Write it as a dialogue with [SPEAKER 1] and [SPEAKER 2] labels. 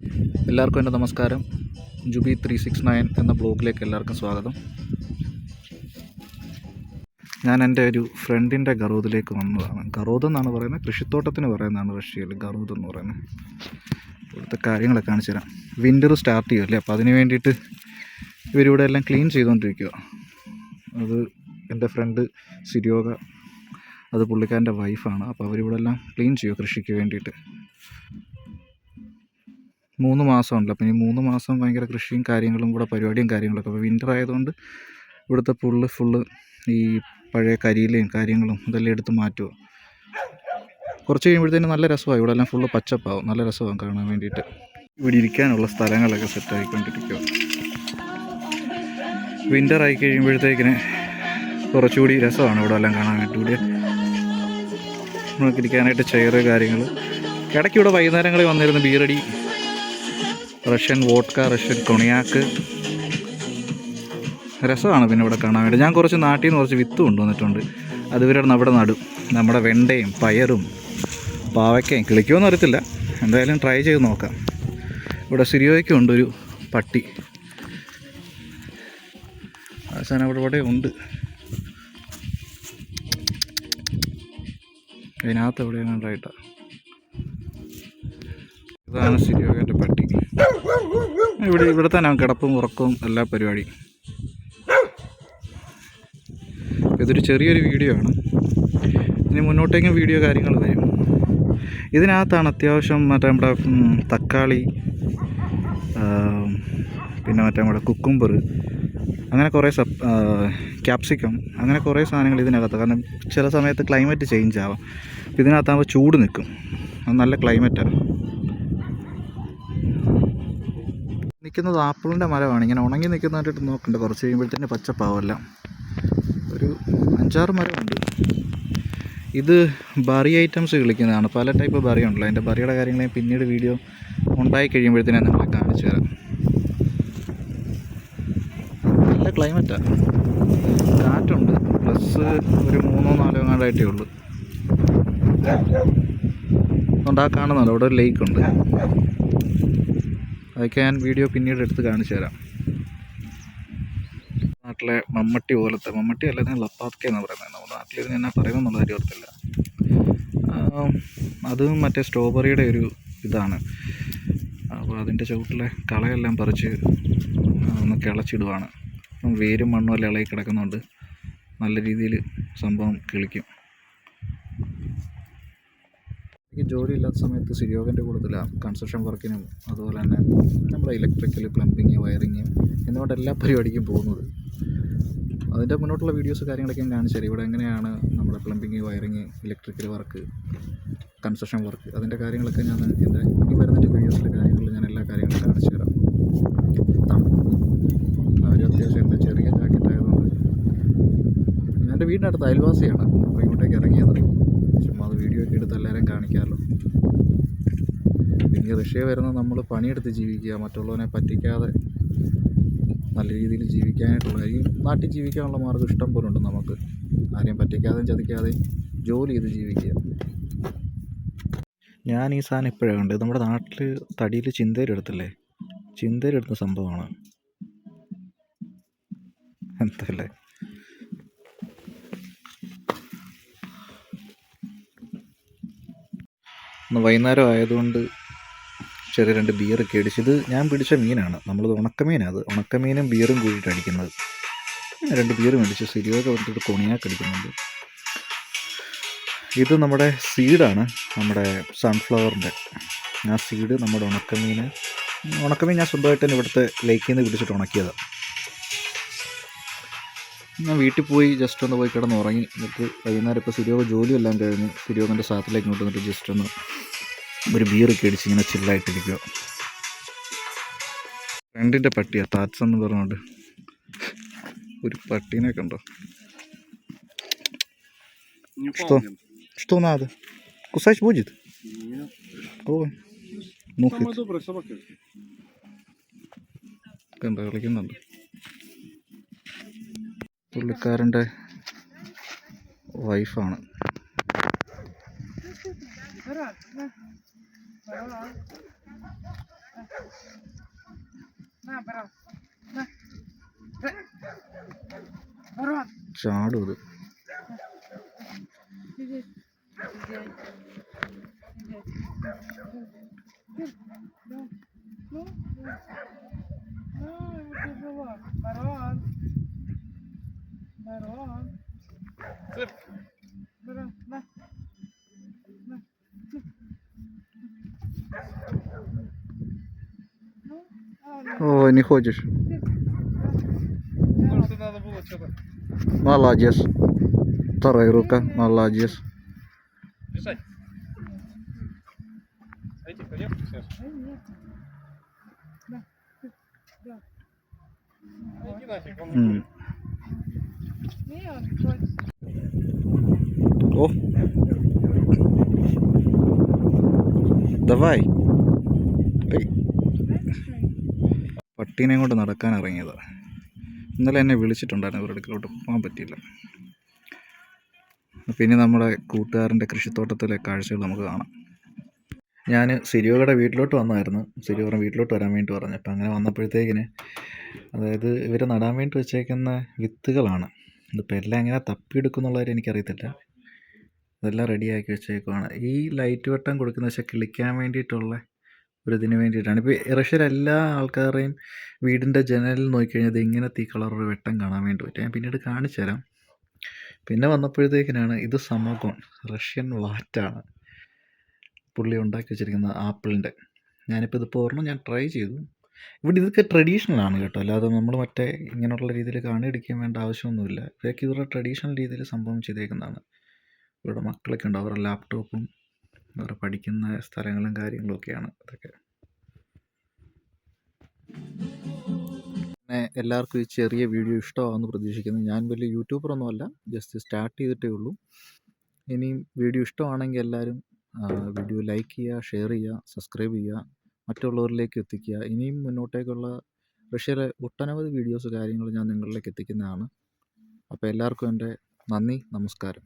[SPEAKER 1] എല്ലാവർക്കും എൻ്റെ നമസ്കാരം. ജുബി 369 എന്ന ബ്ലോഗിലേക്ക് എല്ലാവർക്കും സ്വാഗതം. ഞാൻ എൻ്റെ ഒരു ഫ്രണ്ടിൻ്റെ ഗറൂദിലേക്ക് വന്നതാണ്. ഗറൂദ് എന്നാണ് പറയുന്നത്, കൃഷിത്തോട്ടത്തിന് പറയുന്നതാണ് റഷ്യയിൽ ഗറൂദ് എന്ന് പറയുന്നത്. ഇവിടുത്തെ കാര്യങ്ങളൊക്കെ കാണിച്ചു തരാം. വിൻ്റർ സ്റ്റാർട്ട് ചെയ്യുമല്ലേ, അപ്പോൾ അതിന് വേണ്ടിയിട്ട് ഇവരിവിടെ എല്ലാം ക്ലീൻ ചെയ്തുകൊണ്ടിരിക്കുക. അത് എൻ്റെ ഫ്രണ്ട് സിരിയോഗ, അത് പുള്ളിക്കാരൻ്റെ വൈഫാണ്. അപ്പോൾ അവരിവിടെ എല്ലാം ക്ലീൻ ചെയ്യുക കൃഷിക്ക് വേണ്ടിയിട്ട്. 3 മാസമുണ്ടല്ലോ, അപ്പോൾ ഈ 3 മാസം ഭയങ്കര കൃഷിയും കാര്യങ്ങളും കൂടെ പരിപാടിയും കാര്യങ്ങളൊക്കെ. അപ്പോൾ വിൻ്റർ ആയതുകൊണ്ട് ഇവിടുത്തെ ഫുള്ള് ഈ പഴയ കരിയിലയും കാര്യങ്ങളും ഇതെല്ലാം എടുത്ത് മാറ്റുക. കുറച്ച് കഴിയുമ്പോഴത്തേനും നല്ല രസമാണ്. ഇവിടെ എല്ലാം ഫുള്ള് പച്ചപ്പാവും, നല്ല രസമാകും കാണാൻ വേണ്ടിയിട്ട്. ഇവിടെ ഇരിക്കാനുള്ള സ്ഥലങ്ങളൊക്കെ സെറ്റായിക്കൊണ്ടിരിക്കുക. വിൻ്റർ ആയി കഴിയുമ്പോഴത്തേക്കിന് കുറച്ചുകൂടി രസമാണ് ഇവിടെ എല്ലാം കാണാൻ വേണ്ടി. ഇവിടെ നമുക്ക് ഇരിക്കാനായിട്ട് ചെയറ് കാര്യങ്ങൾ. ഇടയ്ക്ക് ഇവിടെ വൈകുന്നേരങ്ങളിൽ വന്നിരുന്ന ബീറടി, റഷ്യൻ വോഡ്ക, റഷ്യൻ കൊണിയാക്ക്, രസമാണ് പിന്നെ ഇവിടെ കാണാൻ വേണ്ടി. ഞാൻ കുറച്ച് നാട്ടിൽ നിന്ന് കുറച്ച് വിത്ത് കൊണ്ടുവന്നിട്ടുണ്ട്. അത് ഇവരുടെ അവിടെ നടും. നമ്മുടെ വെണ്ടയും പയറും പാവയ്ക്കയും കിളിക്കുമെന്ന് അറിയത്തില്ല, എന്തായാലും ട്രൈ ചെയ്ത് നോക്കാം. ഇവിടെ സിരിയോയ്ക്കും ഉണ്ട് ഒരു പട്ടി, അവസാനം ഇവിടെ ഉണ്ട്. അതിനകത്ത് എവിടെയാണ് ഉണ്ടായിട്ടാണ്. ഇതാണ് സിരിയോഗൻ്റെ പട്ടി. ഇവിടെ തന്നെ കിടപ്പും ഉറക്കവും എല്ലാ പരിപാടി. ഇതൊരു ചെറിയൊരു വീഡിയോ ആണ്. ഇനി മുന്നോട്ടേക്കും വീഡിയോ കാര്യങ്ങൾ വരും. ഇതിനകത്താണ് അത്യാവശ്യം നമ്മുടെ തക്കാളി, പിന്നെ നമ്മുടെ കുക്കുംബർ, അങ്ങനെ കുറേ ക്യാപ്സിക്കം, അങ്ങനെ കുറേ സാധനങ്ങൾ ഇതിനകത്ത്. കാരണം ചില സമയത്ത് ക്ലൈമറ്റ് ചേഞ്ച് ആവാം. ഇതിനകത്താകുമ്പോൾ ചൂട് നിൽക്കും, അത് നല്ല ക്ലൈമറ്റാണ്. നിൽക്കുന്നത് ആപ്പിളിൻ്റെ മരമാണ്. ഇങ്ങനെ ഉണങ്ങി നിൽക്കുന്നതായിട്ട് നോക്കണ്ട, കുറച്ച് കഴിയുമ്പോഴത്തേന് പച്ചപ്പാവല്ല. ഒരു 5-6 മരമുണ്ട്. ഇത് ബറി ഐറ്റംസ് കളിക്കുന്നതാണ്. പല ടൈപ്പ് ബറി ഉണ്ടല്ലോ. അതിൻ്റെ ബറിയുടെ കാര്യങ്ങൾ ഞാൻ പിന്നീട് വീഡിയോ ഉണ്ടായി കഴിയുമ്പോഴത്തേനും നിങ്ങളെ കാണിച്ചു തരാം. നല്ല ക്ലൈമറ്റാണ്, കാറ്റുണ്ട്. പ്ലസ് ഒരു 3-4 എങ്ങാണ്ടായിട്ടേ ഉള്ളൂ. അതുകൊണ്ട് ആ കാണുന്നുണ്ട് അവിടെ ഒരു ലേക്കുണ്ട്. അതൊക്കെ ഞാൻ വീഡിയോ പിന്നീട് എടുത്ത് കാണിച്ചു തരാം. നാട്ടിലെ മമ്മട്ടി പോലത്തെ, മമ്മട്ടി അല്ല, ഞാൻ ലപ്പാത്ക എന്ന് പറയുന്നത്. നമ്മുടെ നാട്ടിലിരുന്ന് എന്നാ പറയുമെന്നുള്ള കാര്യം ഓർത്തില്ല. അതും മറ്റേ സ്ട്രോബെറിയുടെ ഒരു ഇതാണ്. അപ്പോൾ അതിൻ്റെ ചുവട്ടിലെ കളയെല്ലാം പറിച്ച് ഒന്ന് കിളച്ചിടുവാണ്. വേരും മണ്ണും എല്ലാം ഇളകി കിടക്കുന്നുണ്ട്. നല്ല രീതിയിൽ സംഭവം കിളിക്കും. എനിക്ക് ജോലി ഇല്ലാത്ത സമയത്ത് സിരിയോഗൻ്റെ കൂടുതലാണ് കൺസ്ട്രക്ഷൻ വർക്കിനും അതുപോലെ തന്നെ നമ്മുടെ ഇലക്ട്രിക്കൽ, പ്ലംബിങ്, വയറിങ് എന്നുകൊണ്ട് എല്ലാ പരിപാടിക്കും പോകുന്നത്. അതിൻ്റെ മുന്നോട്ടുള്ള വീഡിയോസ് കാര്യങ്ങളൊക്കെ ഞാൻ കാണിച്ചു തരാം. ഇവിടെ എങ്ങനെയാണ് നമ്മുടെ plumbing, wiring, electrical work, construction work, അതിൻ്റെ കാര്യങ്ങളൊക്കെ ഞാൻ എൻ്റെ ഈ വരുന്ന വീഡിയോസിലെ കാര്യങ്ങളിൽ ഞാൻ എല്ലാ കാര്യങ്ങളും കാണിച്ചു തരാം. അവർ അത്യാവശ്യം എൻ്റെ ചെറിയ ജാക്കറ്റ് ആയതുകൊണ്ട് ഞാൻ എൻ്റെ വീടിനടുത്ത് അയൽവാസിയാണ്. അപ്പോൾ ഇങ്ങോട്ടേക്ക് ഇറങ്ങിയത് ചുമ്മാ അത് വീഡിയോ ഒക്കെ എടുത്ത് എല്ലാവരെയും കാണിക്കാമല്ലോ. പിന്നെ റഷ്യ വരുന്നത് നമ്മൾ പണിയെടുത്ത് ജീവിക്കുക, മറ്റുള്ളവനെ പറ്റിക്കാതെ നല്ല രീതിയിൽ ജീവിക്കാനായിട്ടുള്ള, ഈ നാട്ടിൽ ജീവിക്കാനുള്ള മാർഗ്ഗം ഇഷ്ടം പോലെ ഉണ്ട് നമുക്ക്. ആരെയും പറ്റിക്കാതെയും ചതിക്കാതെയും ജോലി ചെയ്ത് ജീവിക്കുക. ഞാൻ ഈ സാധനം ഇപ്പോഴാണ് കണ്ടത്. നമ്മുടെ നാട്ടിൽ തടിയിൽ ചിന്തയിലെടുത്തില്ലേ, ചിന്തയിലെടുത്ത സംഭവമാണ്. എന്തല്ലേ, ഇന്ന് വൈകുന്നേരം ആയതുകൊണ്ട് ചെറിയ 2 ബിയറൊക്കെ അടിച്ച്. ഇത് ഞാൻ പിടിച്ച മീനാണ്, നമ്മളത് ഉണക്കമീനാണ്. അത് ഉണക്കമീനും ബിയറും കൂടിയിട്ട് അടിക്കുന്നത്. 2 ബിയർ മേടിച്ച്. സിരിയൊക്കെ വന്നിട്ട് കൊണിയാക്ക് അടിക്കുന്നുണ്ട്. ഇത് നമ്മുടെ സീഡാണ്, നമ്മുടെ സൺഫ്ലവറിൻ്റെ ആ സീഡ്. നമ്മുടെ ഉണക്കമീൻ ഞാൻ സ്വന്തമായിട്ട് തന്നെ ഇവിടുത്തെ ലേക്കിൽ നിന്ന് പിടിച്ചിട്ട് ഉണക്കിയതാണ്. ഞാൻ വീട്ടിൽ പോയി ജസ്റ്റ് ഒന്ന് പോയി കിടന്ന് ഉറങ്ങി. എന്നിട്ട് വൈകുന്നേരം ഇപ്പോൾ സിരിയോഗ ജോലിയെല്ലാം കഴിഞ്ഞ് സിരിയോഗൻ്റെ സാത്തിലേക്ക് ഇങ്ങോട്ട് വന്നിട്ട് ജസ്റ്റ് ഒന്ന് ഒരു ബിയറൊക്കെ അടിച്ച് ഇങ്ങനെ ചില്ലായിട്ടിരിക്കുക. ഫ്രണ്ടിൻ്റെ പട്ടിയാണ്, താറ്റ്സ് എന്ന് പറഞ്ഞുകൊണ്ട് ഒരു പട്ടീനെ കണ്ടോ. Что надо? Кусать будет? Ой, нюхает. കണ്ടോ, കളിക്കുന്നുണ്ട്. പുള്ളിക്കാരൻ്റെ വൈഫാണ്. ചാടും അത്. Ой, не хочешь.
[SPEAKER 2] Может, надо было что-то.
[SPEAKER 1] Молодец. Вторая рука. Молодец.
[SPEAKER 2] Бежать. Пойди, пойдем сейчас. Иди нафиг, кому
[SPEAKER 1] М. О. Давай. ഏയ്. പട്ടീനെയും കൊണ്ട് നടക്കാൻ ഇറങ്ങിയതാണ്. ഇന്നലെ എന്നെ വിളിച്ചിട്ടുണ്ടായിരുന്നു, ഇവരുടെ അടുക്കലോട്ട് പോകാൻ പറ്റിയില്ല. പിന്നെ നമ്മുടെ കൂട്ടുകാരൻ്റെ കൃഷിത്തോട്ടത്തിലെ കാഴ്ചകൾ നമുക്ക് കാണാം. ഞാൻ സിരിയോയുടെ വീട്ടിലോട്ട് വന്നായിരുന്നു. സിരിയോ പറഞ്ഞ വീട്ടിലോട്ട് വരാൻ വേണ്ടി പറഞ്ഞു. അപ്പം അങ്ങനെ വന്നപ്പോഴത്തേക്കിന് അതായത് ഇവർ നടാൻ വേണ്ടി വെച്ചേക്കുന്ന വിത്തുകളാണ്. ഇതിപ്പോൾ എല്ലാം എങ്ങനെ തപ്പിയെടുക്കുന്നുള്ളവരെ എനിക്കറിയത്തില്ല. അതെല്ലാം റെഡിയാക്കി വെച്ചേക്കുവാണ്. ഈ ലൈറ്റ് വെട്ടം കൊടുക്കുന്ന വെച്ചാൽ കിളിക്കാൻ വേണ്ടിയിട്ടുള്ള ഒരു ഇതിന് വേണ്ടിയിട്ടാണ്. ഇപ്പോൾ റഷ്യയിലെ എല്ലാ ആൾക്കാരുടെയും വീടിൻ്റെ ജനലിൽ നോക്കിക്കഴിഞ്ഞാൽ ഇത് ഇങ്ങനത്തെ ഈ കളറൊരു വെട്ടം കാണാൻ വേണ്ടി പറ്റും. ഞാൻ പിന്നീട് കാണിച്ചു തരാം. പിന്നെ വന്നപ്പോഴത്തേക്കിനാണ് ഇത് സമോഗോൺ, റഷ്യൻ വാറ്റാണ് പുള്ളി ഉണ്ടാക്കി വെച്ചിരിക്കുന്ന ആപ്പിളിൻ്റെ. ഞാനിപ്പോൾ ഇതിപ്പോൾ ഒരെണ്ണം ഞാൻ ട്രൈ ചെയ്തു. ഇവിടെ ഇതൊക്കെ ട്രഡീഷണലാണ് കേട്ടോ, അല്ലാതെ നമ്മൾ മറ്റേ ഇങ്ങനെയുള്ള രീതിയിൽ കാണിടിക്കാൻ വേണ്ട ആവശ്യമൊന്നുമില്ല. ഇതൊക്കെ ഇവരുടെ ട്രഡീഷണൽ രീതിയിൽ സംഭവം ചെയ്തേക്കുന്നതാണ്. ഇവരുടെ മക്കളൊക്കെ ഉണ്ട്, അവരുടെ ലാപ്ടോപ്പും അവരുടെ പഠിക്കുന്ന സ്ഥലങ്ങളും കാര്യങ്ങളും ഒക്കെയാണ് ഇതൊക്കെ. പിന്നെ എല്ലാവർക്കും ഈ ചെറിയ വീഡിയോ ഇഷ്ടമാകുമെന്ന് പ്രതീക്ഷിക്കുന്നു. ഞാൻ വലിയ യൂട്യൂബറൊന്നുമല്ല, ജസ്റ്റ് സ്റ്റാർട്ട് ചെയ്തിട്ടേ ഉള്ളൂ. ഇനിയും വീഡിയോ ഇഷ്ടമാണെങ്കിൽ എല്ലാവരും വീഡിയോ ലൈക്ക് ചെയ്യുക, ഷെയർ ചെയ്യുക, സബ്സ്ക്രൈബ് ചെയ്യുക, മറ്റുള്ളവരിലേക്ക് എത്തിക്കുക. ഇനിയും മുന്നോട്ടേക്കുള്ള റഷ്യയിലെ ഒട്ടനവധി വീഡിയോസ് കാര്യങ്ങൾ ഞാൻ നിങ്ങളിലേക്ക് എത്തിക്കുന്നതാണ്. അപ്പോൾ എല്ലാവർക്കും എൻ്റെ നന്ദി, നമസ്കാരം.